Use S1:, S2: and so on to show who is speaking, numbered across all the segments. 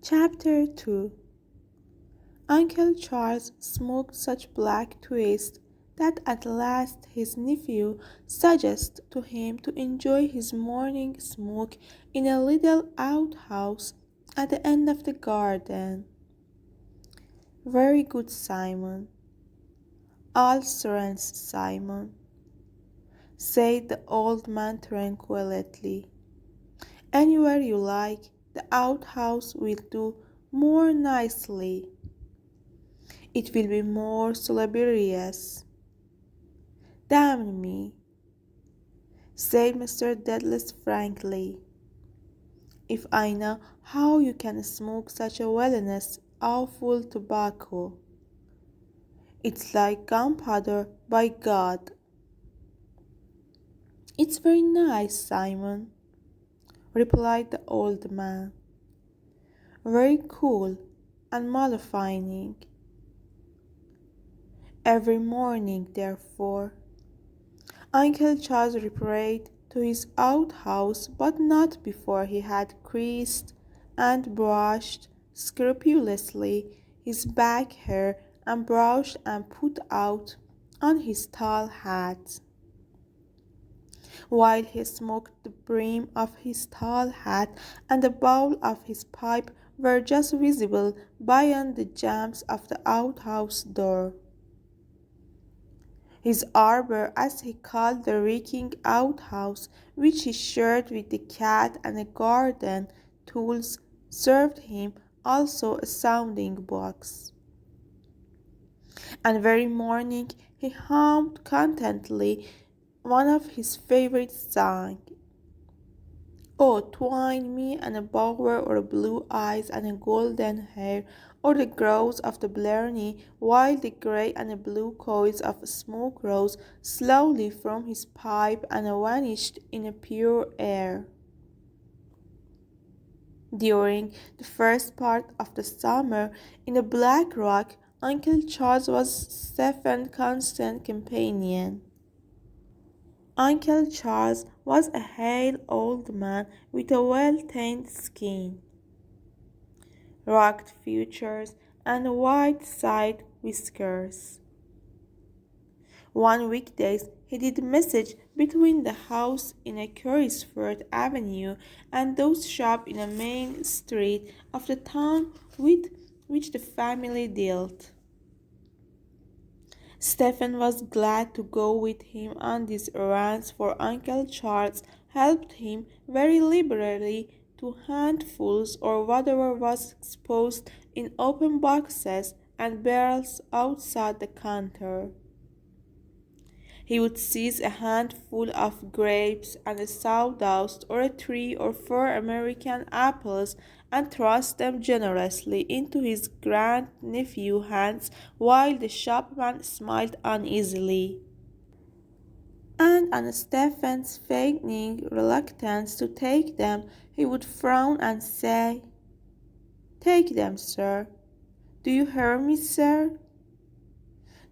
S1: Chapter 2. Uncle Charles smoked such black twist that at last his nephew suggested to him to enjoy his morning smoke in a little outhouse at the end of the garden. Very good, Simon. All strength, Simon, said the old man tranquilly. Anywhere you like, the outhouse will do more nicely. It will be more salubrious. Damn me, said Mr. Douglas frankly, if I know how you can smoke such a villainous, awful tobacco. It's like gunpowder, by God. It's very nice, Simon, replied the old man. Very cool and mollifying. Every morning, therefore, Uncle Charles repaired to his outhouse, but not before he had greased and brushed scrupulously his back hair and brushed and put out on his tall hat. While he smoked, the brim of his tall hat and the bowl of his pipe were just visible beyond the jambs of the outhouse door. His arbor, as he called the reeking outhouse, which he shared with the cat and the garden tools, served him also a sounding box. And very morning he hummed contentedly one of his favorite songs. Oh, twine me and a bower or blue eyes and a golden hair, or the growth of the blarney, while the grey and blue coils of smoke rose slowly from his pipe and vanished in a pure air. During the first part of the summer in the Black Rock, Uncle Charles was Stephen's constant companion. Uncle Charles was a hale old man with a well-tanned skin, rugged features, and white-side whiskers. One weekdays he did message between the house in a Carrisford Avenue and those shops in a main street of the town with which the family dealt. Stephen was glad to go with him on these errands, for Uncle Charles helped him very liberally to handfuls or whatever was exposed in open boxes and barrels outside the counter. He would seize a handful of grapes and a sawdust or 3 or 4 American apples and thrust them generously into his grandnephew's hands while the shopman smiled uneasily. And on Stephen's feigning reluctance to take them, he would frown and say, "Take them, sir. Do you hear me, sir?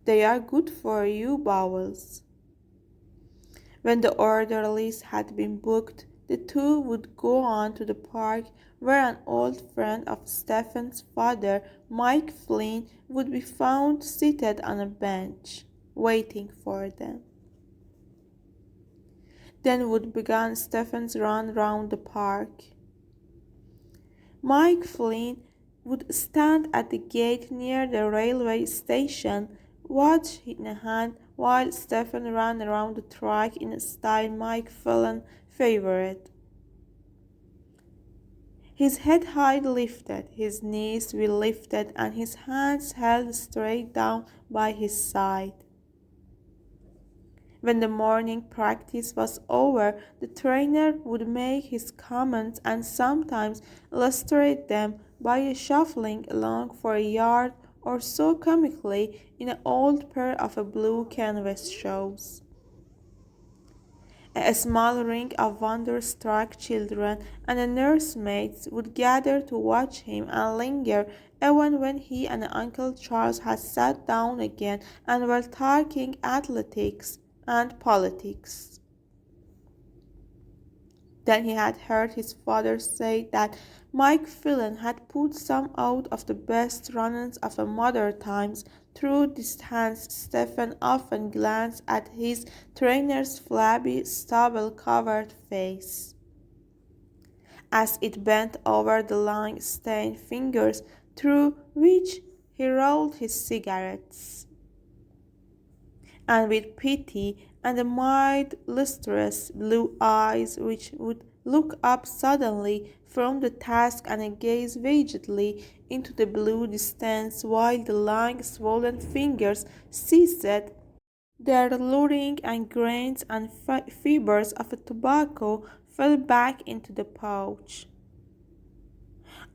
S1: They are good for you, bowels." When the orderlies had been booked, the two would go on to the park, where an old friend of Stephen's father, Mike Flynn, would be found seated on a bench, waiting for them. Then would begin Stephen's run round the park. Mike Flynn would stand at the gate near the railway station, watch in hand, while Stephen ran around the track in a style Mike Flynn favored. His head high lifted, his knees well lifted, and his hands held straight down by his side. When the morning practice was over, the trainer would make his comments and sometimes illustrate them by shuffling along for a yard or so comically in an old pair of blue canvas shoes. A small ring of wonder-struck children and the nursemaids would gather to watch him and linger even when he and Uncle Charles had sat down again and were talking athletics and politics. Then he had heard his father say that Mike Phelan had put some out of the best runners of the modern times. Through distance, Stephen often glanced at his trainer's flabby, stubble-covered face as it bent over the long, stained fingers through which he rolled his cigarettes. And with pity and the mild, lustrous blue eyes which would look up suddenly from the task and gaze vacantly into the blue distance while the long, swollen fingers seized their luring and grains and fibers of tobacco fell back into the pouch.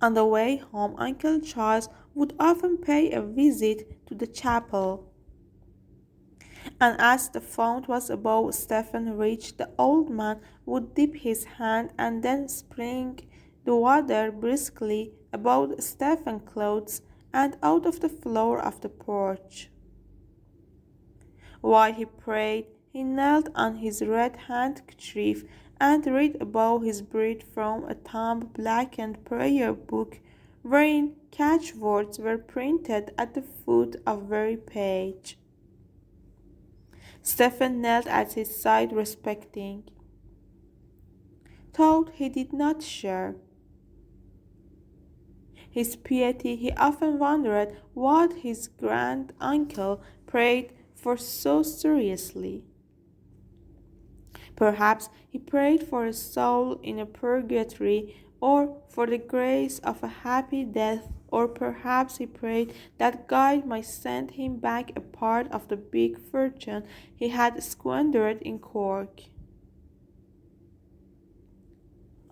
S1: On the way home, Uncle Charles would often pay a visit to the chapel, and as the fount was above Stephen's reach, the old man would dip his hand and then spring the water briskly about Stephen's clothes and out of the floor of the porch. While he prayed, he knelt on his red handkerchief and read above his breath from a thumb-blackened prayer book wherein catchwords were printed at the foot of every page. Stephen knelt at his side respecting, though he did not share his piety. He often wondered what his grand-uncle prayed for so seriously. Perhaps he prayed for a soul in a purgatory, or for the grace of a happy death, or perhaps he prayed that God might send him back a part of the big fortune he had squandered in Cork.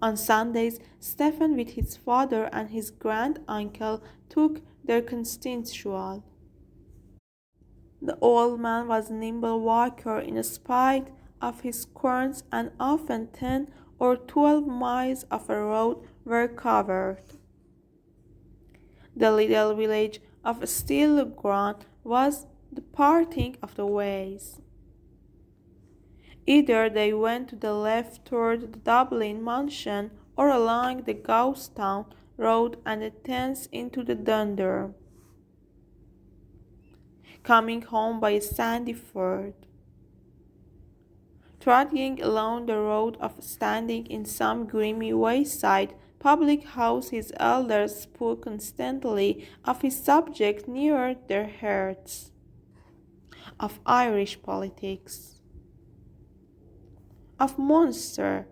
S1: On Sundays, Stephen with his father and his grand-uncle took their constitutionsl. The old man was a nimble walker in spite of his corns, and often 10 or 12 miles of a road were covered. The little village of Stillground was the parting of the ways. Either they went to the left toward the Dublin mansion, or along the Ghostown road and thence into the Dunder, coming home by a sandy ford. Trotting along the road of standing in some grimy wayside public house, his elders spoke constantly of his subject near their hearts, of Irish politics, of Munster,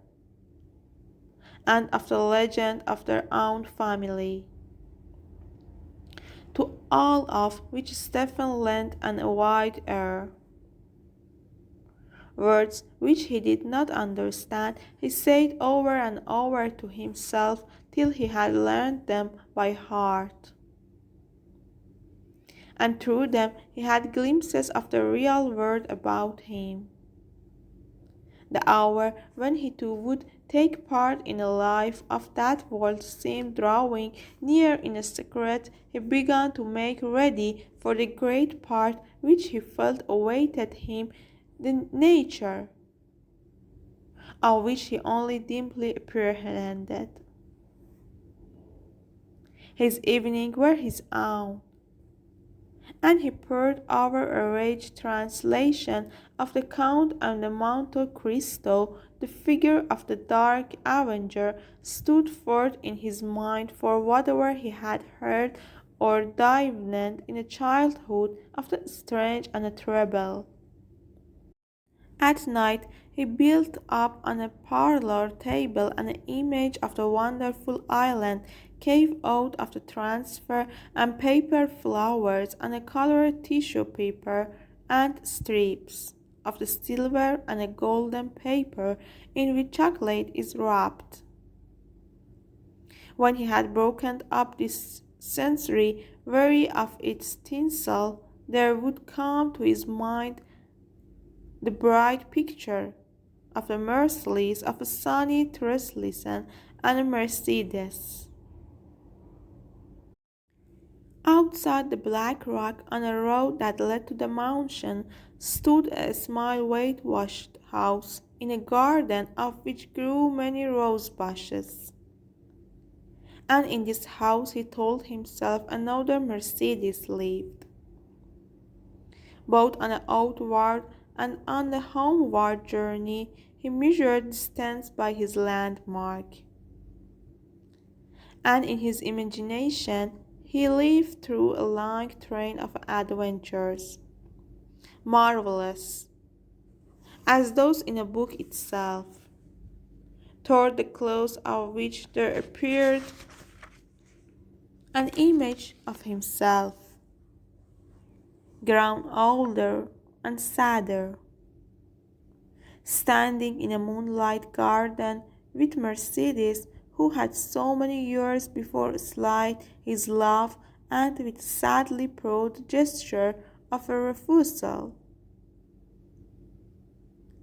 S1: and of the legend of their own family, to all of which Stephen lent an wide ear. Words which he did not understand, he said over and over to himself till he had learned them by heart. And through them he had glimpses of the real world about him. The hour when he too would take part in a life of that world seemed drawing near. In a secret he began to make ready for the great part which he felt awaited him, the nature of which he only dimly apprehended. His evenings were his own, and he pored over a rich translation of the Count and the Monte Cristo. The figure of the dark avenger stood forth in his mind, for whatever he had heard or divined in childhood of the strange and the terrible. At night he built up on a parlour table an image of the wonderful island, carved out of the transfer and paper flowers on a coloured tissue paper, and strips of the silver and a golden paper in which chocolate is wrapped. When he had broken up this sensory, weary of its tinsel, there would come to his mind the bright picture of the Mercedes, of a sunny Treslison and a Mercedes. Outside the Black Rock, on a road that led to the mountain, stood a small whitewashed house, in a garden of which grew many rose bushes. And in this house, he told himself, another Mercedes lived. Both on the outward and on the homeward journey, he measured distance by his landmark. And in his imagination, he lived through a long train of adventures, marvelous, as those in a book itself, toward the close of which there appeared an image of himself, grown older and sadder, standing in a moonlight garden with Mercedes, who had so many years before slighted his love, and with sadly proud gesture of a refusal,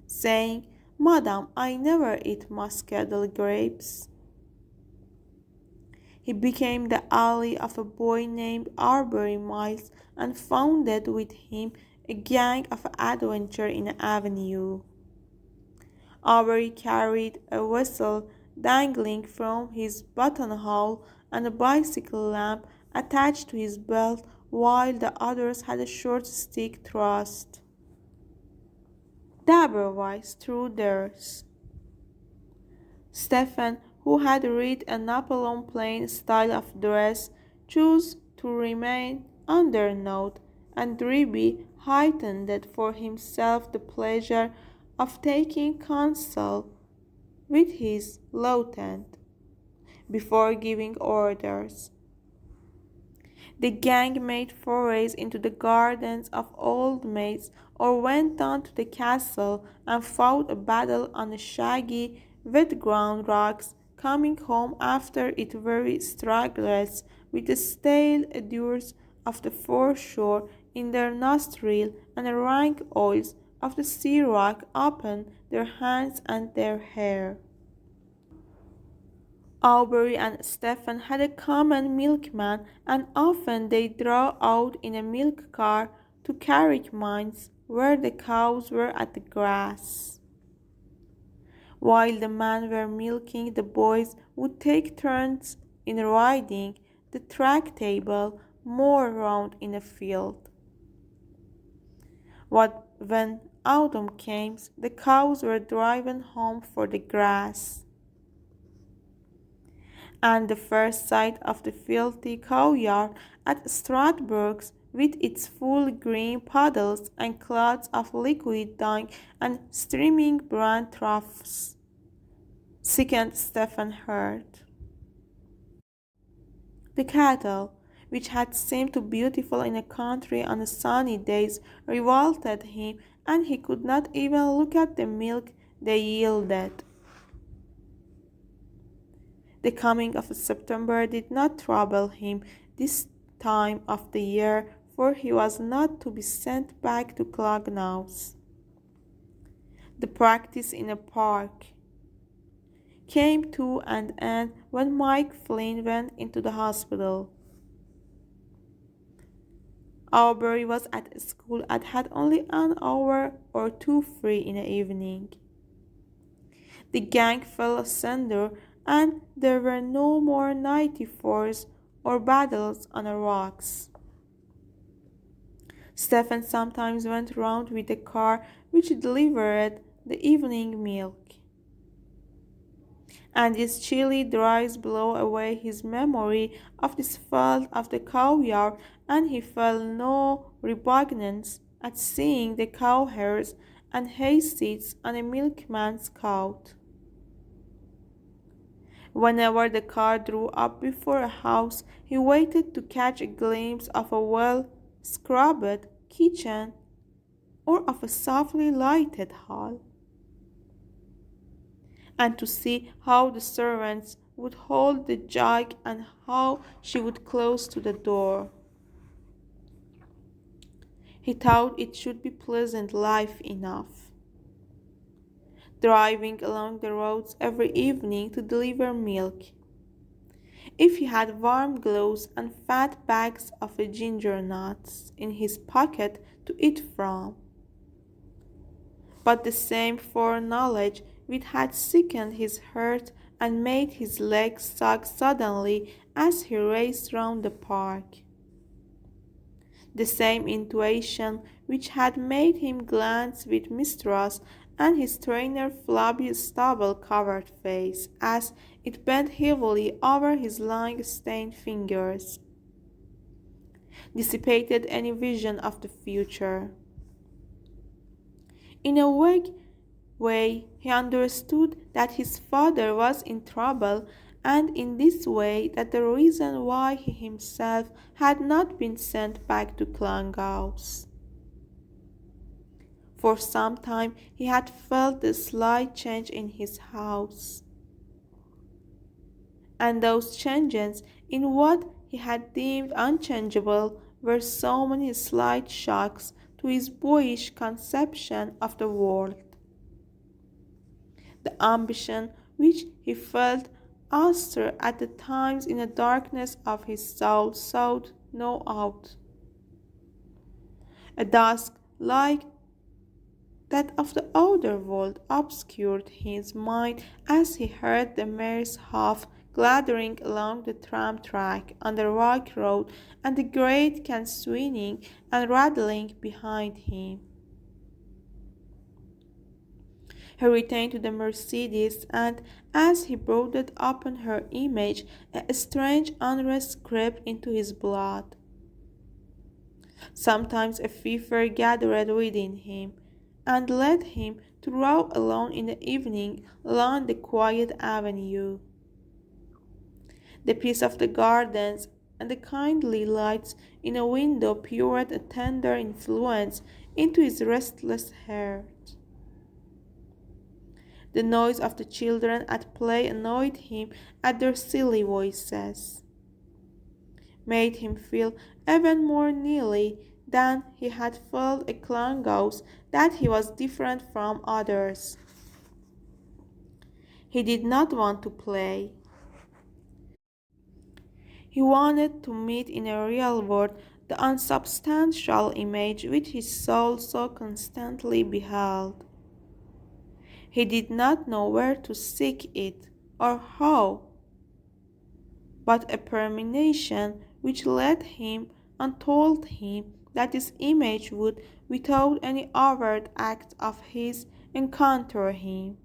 S1: saying, "Madam, I never eat muscadel grapes." He became the ally of a boy named Aubrey Miles and founded with him a gang of adventure in the avenue. Aubrey carried a whistle dangling from his buttonhole and a bicycle lamp attached to his belt, while the others had a short stick thrust dagger-wise through theirs. Stephen, who had read a Napoleon plain style of dress, chose to remain undernought, and Dribby heightened for himself the pleasure of taking counsel with his lieutenant before giving orders. The gang made forays into the gardens of old maids, or went down to the castle and fought a battle on the shaggy, wet-ground rocks, coming home after it very stragglers, with the stale odors of the foreshore in their nostrils and the rank oils of the sea rock upon their hands and their hair. Aubrey and Stephen had a common milkman, and often they drove out in a milk car to Carrick Mines, where the cows were at the grass. While the men were milking, the boys would take turns in riding the tractable moor round in a field. When autumn came, the cows were driven home for the grass, and the first sight of the filthy cowyard at Stradbroke's, with its full green puddles and clouds of liquid dung and streaming bran troughs, sickened Stephen heart. The cattle, which had seemed too beautiful in a country on sunny days, revolted him, and he could not even look at the milk they yielded. The coming of September did not trouble him this time of the year, for he was not to be sent back to Clognau's. The practice in a park came to an end when Mike Flynn went into the hospital. Aubrey was at school and had only an hour or two free in the evening. The gang fell asunder, and there were no more 94s or battles on the rocks. Stephen sometimes went round with a car which delivered the evening milk, and these chilly drives blew away his memory of this fault of the cowyard, and he felt no repugnance at seeing the cowhairs and hayseeds on a milkman's coat. Whenever the car drew up before a house, he waited to catch a glimpse of a well-scrubbed kitchen or of a softly lighted hall, and to see how the servants would hold the jug and how she would close to the door. He thought it should be pleasant life enough, driving along the roads every evening to deliver milk, if he had warm gloves and fat bags of ginger nuts in his pocket to eat from. but the same foreknowledge which had sickened his heart and made his legs sag suddenly as he raced round the park. The same intuition which had made him glance with mistrust at his trainer's flabby stubble-covered face as it bent heavily over his long-stained fingers, dissipated any vision of the future. In a vague way, he understood that his father was in trouble, and in this way that the reason why he himself had not been sent back to Clongowes. For some time he had felt a slight change in his house, and those changes in what he had deemed unchangeable were so many slight shocks to his boyish conception of the world. The ambition which he felt austere at the times in the darkness of his soul sought no out. A dusk like that of the outer world obscured his mind as he heard the mare's hoof clattering along the tram track on the rock road and the great can swinging and rattling behind him. He returned to the Mercedes, and as he brooded upon her image, a strange unrest crept into his blood. Sometimes a fever gathered within him, and led him to roam alone in the evening along the quiet avenue. The peace of the gardens and the kindly lights in a window poured a tender influence into his restless heart. The noise of the children at play annoyed him at their silly voices, made him feel even more nearly than he had felt at Clongowes that he was different from others. He did not want to play. He wanted to meet in a real world the unsubstantial image which his soul so constantly beheld. He did not know where to seek it, or how, but a premonition which led him and told him that this image would, without any overt act of his, encounter him.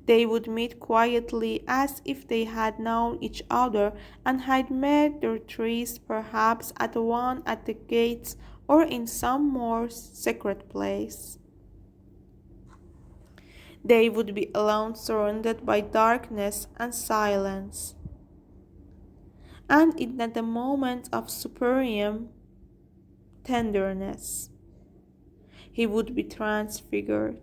S1: They would meet quietly as if they had known each other and had made their tryst perhaps at one at the gates or in some more secret place. They would be alone, surrounded by darkness and silence. And in the moment of supreme tenderness, he would be transfigured.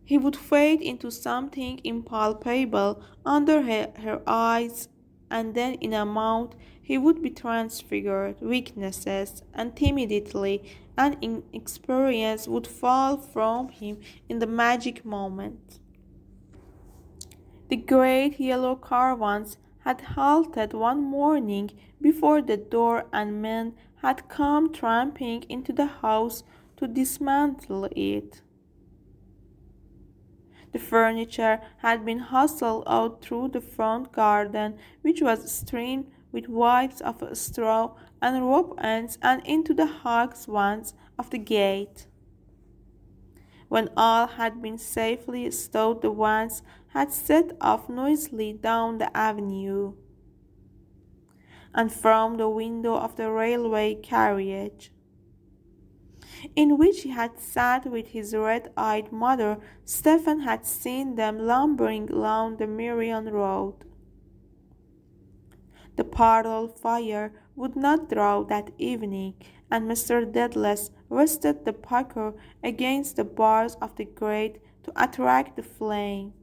S1: He would fade into something impalpable under her eyes, and then in a moment he would be transfigured. Weaknesses and timidity and inexperience would fall from him in the magic moment. The great yellow caravans had halted one morning before the door, and men had come tramping into the house to dismantle it. The furniture had been hustled out through the front garden, which was strewn with wipes of straw and rope ends, and into the hawk's wands of the gate. When all had been safely stowed, the wands had set off noisily down the avenue, and from the window of the railway carriage, in which he had sat with his red-eyed mother, Stephen had seen them lumbering along the Merion road. The parlour fire would not draw that evening, and Mr. Dedalus rested the poker against the bars of the grate to attract the flame.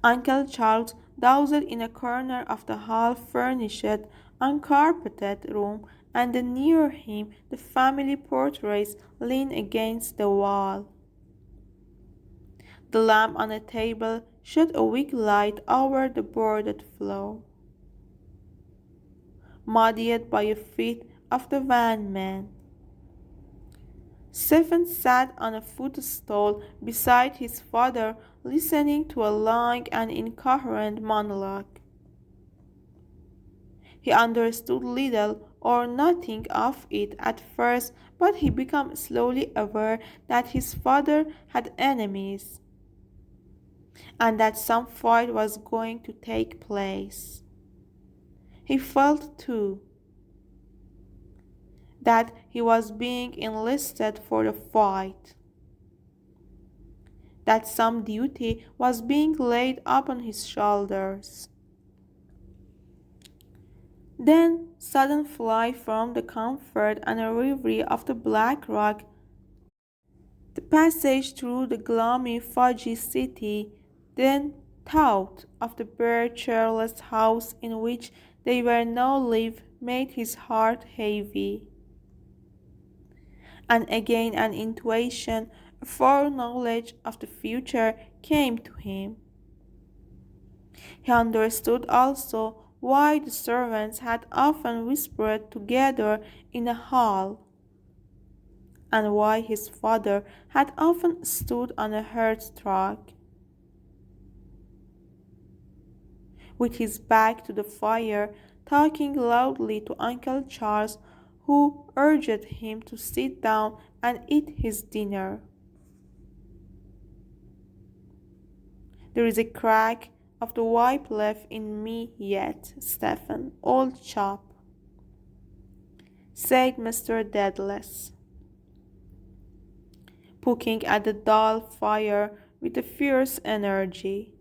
S1: Uncle Charles dozed in a corner of the half-furnished, uncarpeted room, and near him the family portraits leaned against the wall. The lamp on the table shed a weak light over the boarded floor, muddied by the feet of the van man. Stephen sat on a footstool beside his father, listening to a long and incoherent monologue. He understood little or nothing of it at first, but he became slowly aware that his father had enemies, and that some fight was going to take place. He felt, too, that he was being enlisted for the fight, that some duty was being laid upon his shoulders. Then, sudden flight from the comfort and reverie of the black rock, the passage through the gloomy, foggy city, then thought of the bare, cheerless house in which they were now live, made his heart heavy. And again an intuition, a foreknowledge of the future came to him. He understood also why the servants had often whispered together in a hall, and why his father had often stood on a hearthrug, with his back to the fire, talking loudly to Uncle Charles, who urged him to sit down and eat his dinner. "There is a crack of the whip left in me yet, Stephen, old chap," said Mr. Dedalus, poking at the dull fire with a fierce energy.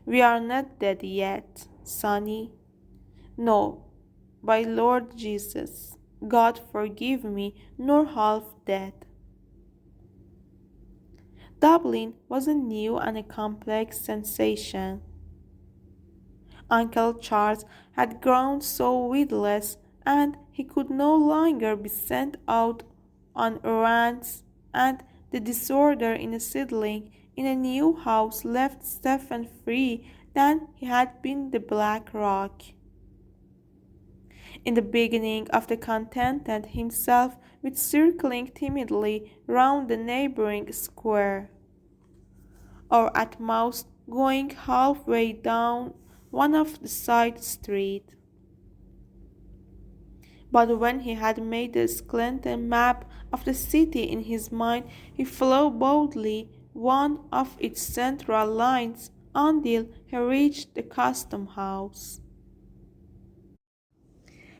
S1: "We are not dead yet, sonny. No, by Lord Jesus, God forgive me, nor half dead." Dublin was a new and a complex sensation. Uncle Charles had grown so witless, and he could no longer be sent out on errands, and the disorder in settling in a new house left Stephen free than he had been the Black Rock. In the beginning of the contented himself with circling timidly round the neighbouring square, or at most going halfway down one of the side streets. But when he had made the skeleton map of the city in his mind, he followed boldly one of its central lines until he reached the custom house.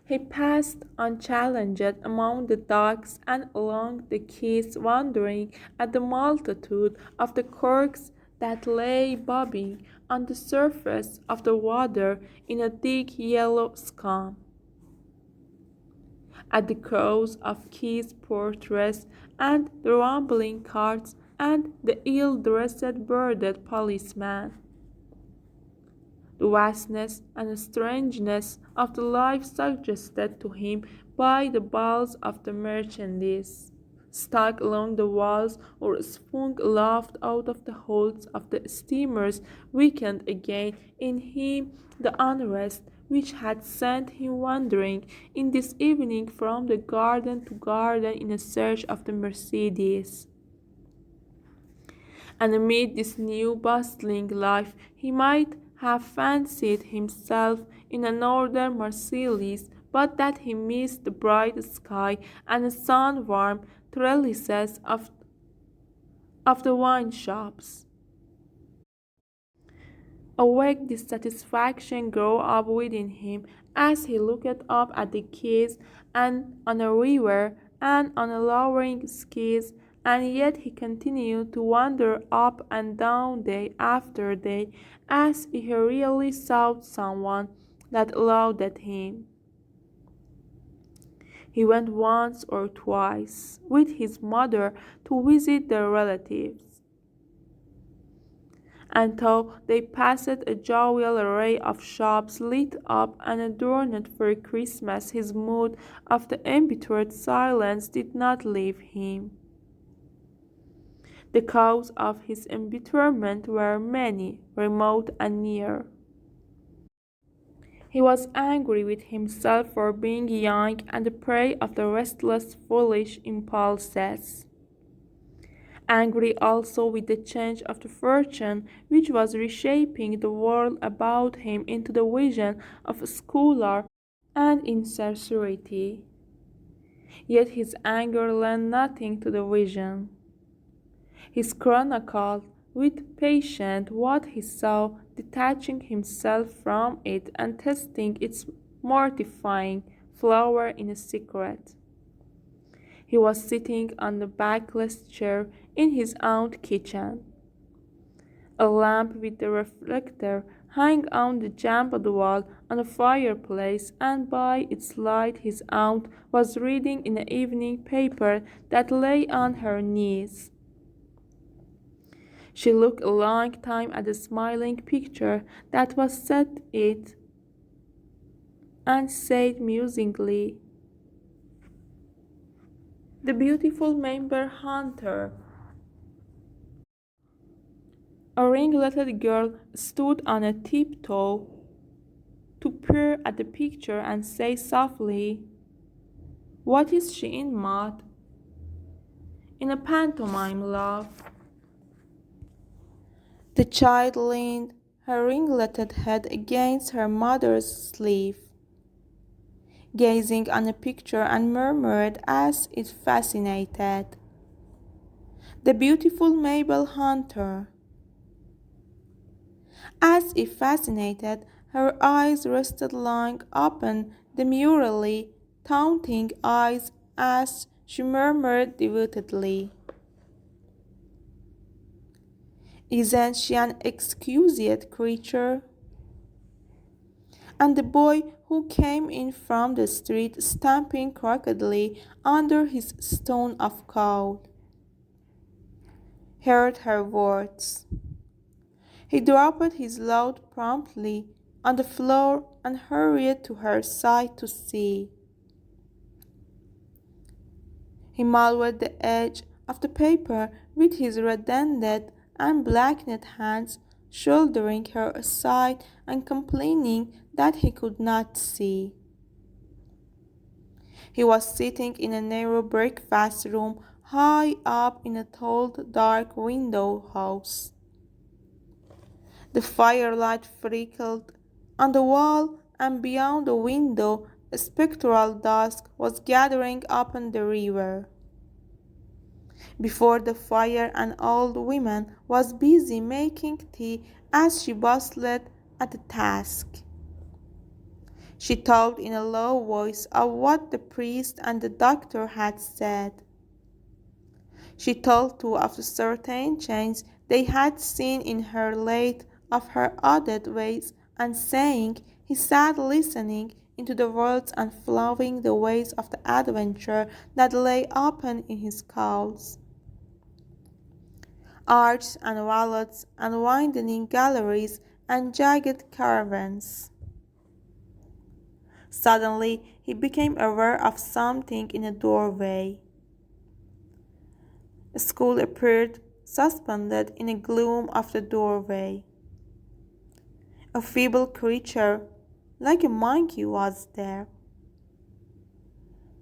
S1: He passed unchallenged among the docks and along the quays, wondering at the multitude of the corks that lay bobbing on the surface of the water in a thick yellow scum, at the crowds of quay porters and the rumbling carts and the ill-dressed bearded policeman. The vastness and strangeness of the life suggested to him by the bales of the merchandise stuck along the walls or swung aloft out of the holds of the steamers weakened again in him the unrest which had sent him wandering in this evening from the garden to garden in search of the Mercedes. And amid this new bustling life he might have fancied himself in a northern Marseilles, but that he missed the bright sky and the sun-warmed trellises of the wine shops. A vague dissatisfaction grew up within him as he looked up at the quays and on a river and on a lowering skies, and yet he continued to wander up and down day after day as if he really sought someone that lauded him. He went once or twice with his mother to visit their relatives, and though they passed a jovial array of shops lit up and adorned for Christmas, his mood of the embittered silence did not leave him. The cause of his embitterment were many, remote and near. He was angry with himself for being young and the prey of the restless, foolish impulses. Angry also with the change of the fortune which was reshaping the world about him into the vision of a scholar and insincerity. Yet his anger lent nothing to the vision. He chronicled with patience what he saw, detaching himself from it and testing its mortifying flower in a secret. He was sitting on the backless chair in his own kitchen. A lamp with a reflector hung on the jamb of the wall on the fireplace, and by its light his aunt was reading in the evening paper that lay on her knees. She looked a long time at the smiling picture that was set it and said musingly, "The beautiful member hunter." A ringletted girl stood on a tiptoe to peer at the picture and say softly, "What is she in, Maud?" "In a pantomime, love." The child leaned her ringleted head against her mother's sleeve, gazing on the picture, and murmured as if fascinated, "The beautiful Mabel Hunter." As if fascinated, her eyes rested long upon the demurely taunting eyes as she murmured devotedly, "Isn't she an exquisite creature?" And the boy, who came in from the street stamping crookedly under his stone of coal, heard her words. He dropped his load promptly on the floor and hurried to her side to see. He molded the edge of the paper with his reddened and blackened hands, shouldering her aside and complaining that he could not see. He was sitting in a narrow breakfast room high up in a tall dark window house. The firelight flickered on the wall, and beyond the window a spectral dusk was gathering upon the river. Before the fire an old woman was busy making tea as she bustled at the task. She talked in a low voice of what the priest and the doctor had said. She told too of the certain change they had seen in her late, of her odd ways, and saying, he sat listening into the words and flowing the ways of the adventure that lay open in his calls. Arches and valleys and winding galleries and jagged caverns. Suddenly he became aware of something in a doorway. A skull appeared suspended in the gloom of the doorway. A feeble creature, like a monkey, was there,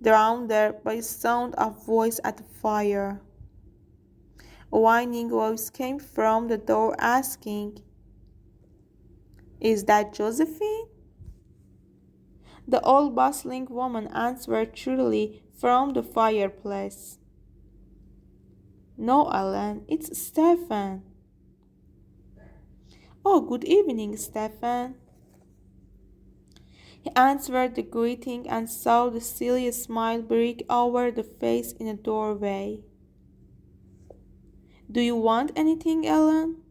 S1: drowned there by the sound of voice at the fire. A whining voice came from the door asking, "Is that Josephine?" The old bustling woman answered cheerily from the fireplace, "No, Ellen, it's Stephen." "Oh, good evening, Stephen." He answered the greeting and saw the silly smile break over the face in the doorway. "Do you want anything, Ellen?"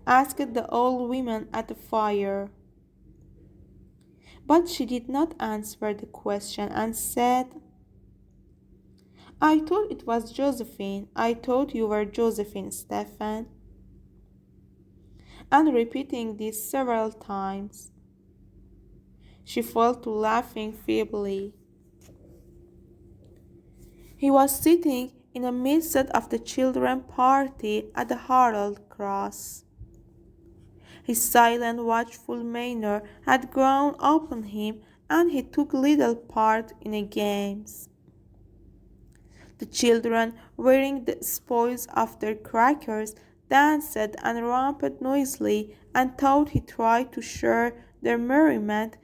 S1: asked the old woman at the fire. But she did not answer the question and said, "I thought it was Josephine. I thought you were Josephine, Stephen." And repeating this several times, she fell to laughing feebly. He was sitting in the midst of the children's party at the Harold Cross. His silent, watchful manner had grown upon him, and he took little part in the games. The children, wearing the spoils of their crackers, danced and romped noisily, and thought he tried to share their merriment.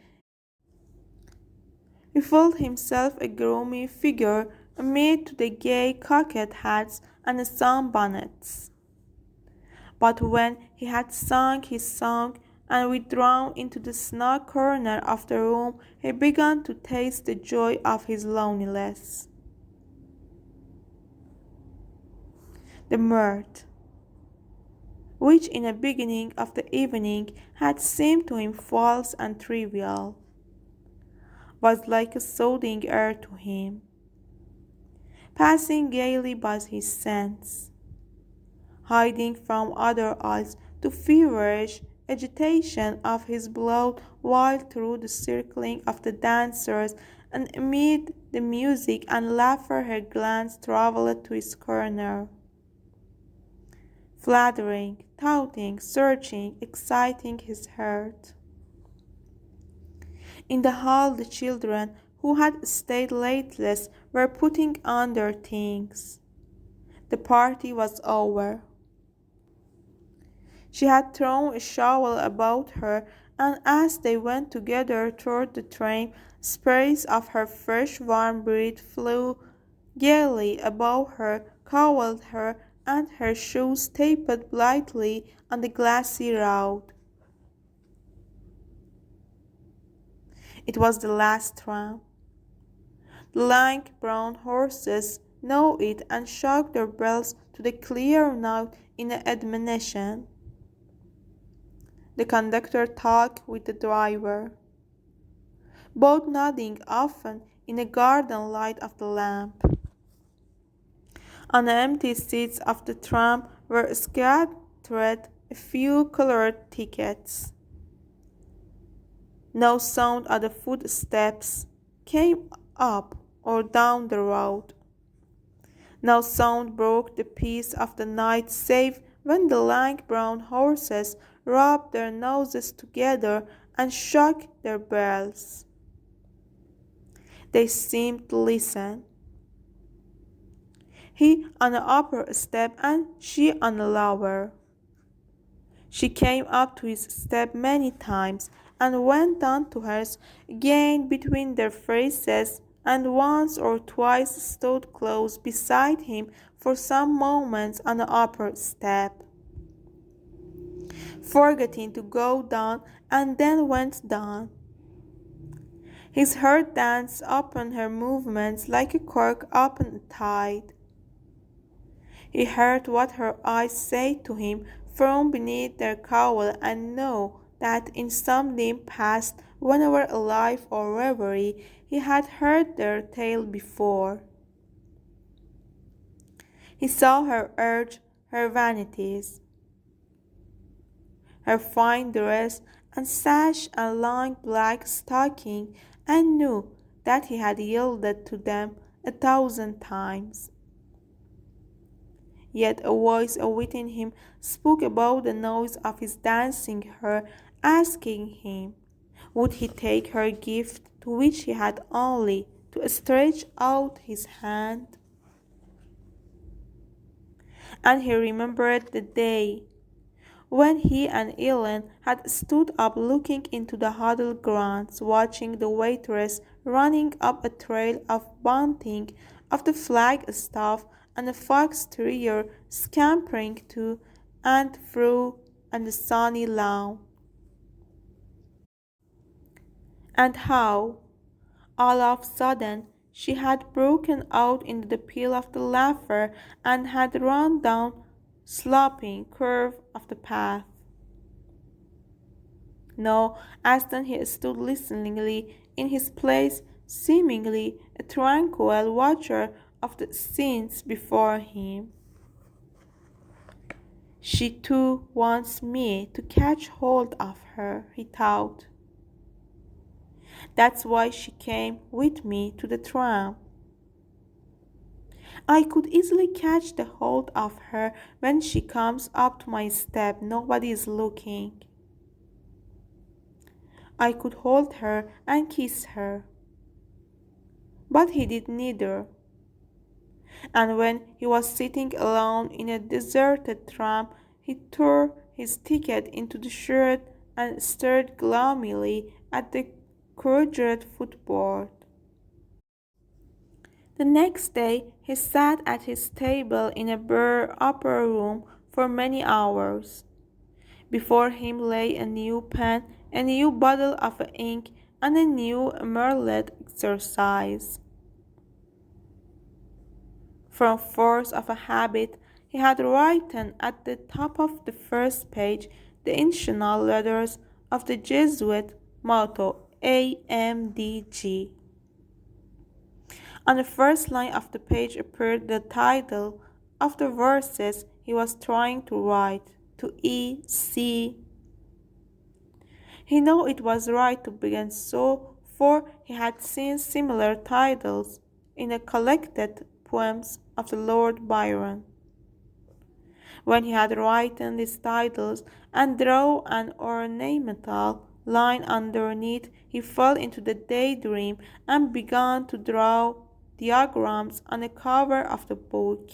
S1: He felt himself a groomy figure amid the gay cocked hats and sunbonnets. But when he had sung his song and withdrawn into the snug corner of the room, he began to taste the joy of his loneliness. The mirth, which in the beginning of the evening had seemed to him false and trivial, was like a soothing air to him, passing gaily by his sense, hiding from other eyes the feverish agitation of his blood, while through the circling of the dancers and amid the music and laughter her glance travelled to his corner, flattering, taunting, searching, exciting his heart. In the hall the children, who had stayed lateless, were putting on their things. The party was over. She had thrown a shawl about her, and as they went together toward the train, sprays of her fresh warm breath flew gaily above her, cowled her, and her shoes tapped blithely on the glassy road. It was the last tram. The lank brown horses know it and shook their bells to the clear note in admonition. The conductor talked with the driver, both nodding often in the garden light of the lamp. On the empty seats of the tram were scattered a few colored tickets. No sound of the footsteps came up or down the road. No sound broke the peace of the night save when the lank brown horses rubbed their noses together and shook their bells. They seemed to listen. He on the upper step and she on the lower. She came up to his step many times and went down to hers again between their faces, and once or twice stood close beside him for some moments on the upper step, forgetting to go down, and then went down. His heart danced upon her movements like a cork upon a tide. He heard what her eyes said to him from beneath their cowl, and knew that in some dim past, whenever alive or reverie, he had heard their tale before. He saw her urge her vanities, her fine dress and sash and long black stocking, and knew that he had yielded to them 1,000 times. Yet a voice within him spoke above the noise of his dancing her, asking him, would he take her gift, to which he had only to stretch out his hand? And he remembered the day when he and Ellen had stood up looking into the huddled grounds, watching the waitress running up a trail of bunting of the flagstaff, and the fox terrier scampering to and fro on the sunny lawn. And how, all of a sudden, she had broken out into the peal of the laughter and had run down sloping curve of the path. Now, as then he stood listeningly in his place, seemingly a tranquil watcher of the scenes before him. She too wants me to catch hold of her, he thought. That's why she came with me to the tram. I could easily catch the hold of her when she comes up to my step. Nobody is looking. I could hold her and kiss her. But he did neither. And when he was sitting alone in a deserted tram, he tore his ticket into the shirt and stared gloomily at the corrugated footboard. The next day he sat at his table in a bare upper room for many hours. Before him lay a new pen, a new bottle of ink, and a new moonlit exercise. From force of a habit, he had written at the top of the first page the initial letters of the Jesuit motto AMDG. On the first line of the page appeared the title of the verses he was trying to write, to E.C. He knew it was right to begin so, for he had seen similar titles in the collected poems of the Lord Byron. When he had written these titles and drew an ornamental line underneath, he fell into the daydream and began to draw diagrams on the cover of the book.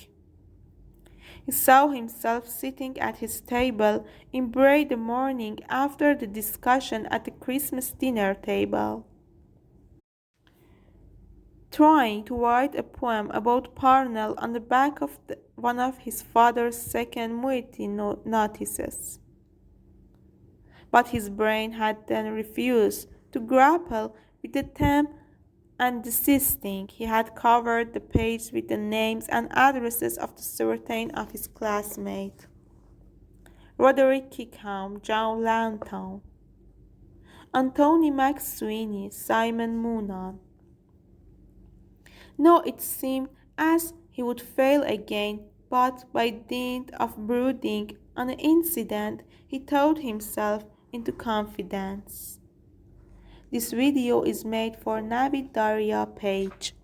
S1: He saw himself sitting at his table in bright morning after the discussion at the Christmas dinner table, trying to write a poem about Parnell on the back of one of his father's second Moonlit notices. But his brain had then refused to grapple with the theme, and desisting, he had covered the page with the names and addresses of certain of his classmates: Roderick Kickham, John Langton, Anthony McSweeney, Simon Moonan. Now it seemed as he would fail again, but by dint of brooding on the incident, he thought himself into confidence. This video is made for Navid Daria page.